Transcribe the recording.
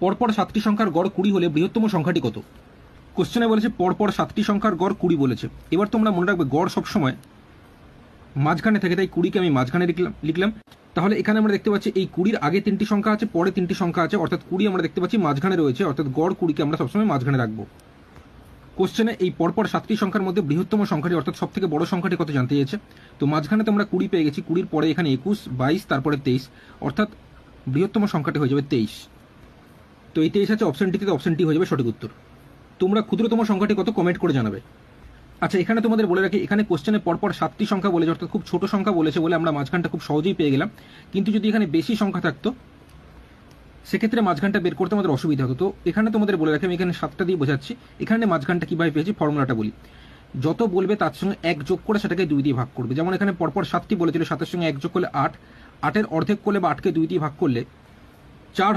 পরপর 7টি সংখ্যার গড় 20 হলে বৃহত্তম সংখ্যাটি কত? কোশ্চেনে বলেছে পরপর 7টি সংখ্যার গড় 20 বলেছে। এবার তোমরা মনে রাখবে গড় সবসময় মাঝখানে থাকে, তাই 20কে আমি মাঝখানে লিখলাম। তাহলে এখানে আমরা দেখতে পাচ্ছি এই 20-র আগে 3টি সংখ্যা আছে, পরে 3টি সংখ্যা আছে, অর্থাৎ 20 আমরা দেখতে পাচ্ছি মাঝখানে রয়েছে, অর্থাৎ গড় 20কে আমরা সবসময় মাঝখানে রাখবো। কোশ্চেনে এই পরপর 7টি সংখ্যার মধ্যে বৃহত্তম সংখ্যাটি অর্থাৎ সব থেকে বড় সংখ্যাটি কত জানতে চেয়েছে। তো মাঝখানে তো আমরা 20 পেয়ে গেছি, 20-র পরে এখানে 21, 22, তারপরে 23, অর্থাৎ বৃহত্তম সংখ্যাটি হয়ে যাবে 23। তো এই 23 আছে অপশনটিতে, অপশনটি হয়ে যাবে সঠিক উত্তর। তোমরা ক্ষুদ্রতম সংখ্যাটি কত কমেন্ট করে জানাবে। আচ্ছা, এখানে তোমাদের বলে রাখি, এখানে কোশ্চেনে পরপর 7টি সংখ্যা বলেছে, অর্থাৎ খুব ছোট সংখ্যা বলেছে বলে আমরা মাঝখানটা খুব সহজেই পেয়ে গেলাম। কিন্তু যদি এখানে বেশি সংখ্যা থাকতো সেক্ষেত্রে মাঝখানটা বের করতে আমাদের অসুবিধা হতো। তো এখানে তোমাদের বলে রাখি, আমি এখানে 7টা দিয়ে বোঝাচ্ছি। এখানে মাঝখানটা কীভাবে পেয়েছি ফর্মুলাটা বলি। যত বলবে তার সঙ্গে 1 যোগ করে সেটাকে 2 দিয়ে ভাগ করবে। যেমন এখানে পরপর 7টি বলেছিল, 7-এর সঙ্গে 1 যোগ করলে 8, 8-এর অর্ধেক করলে বা 8কে 2 দিয়ে ভাগ করলে 4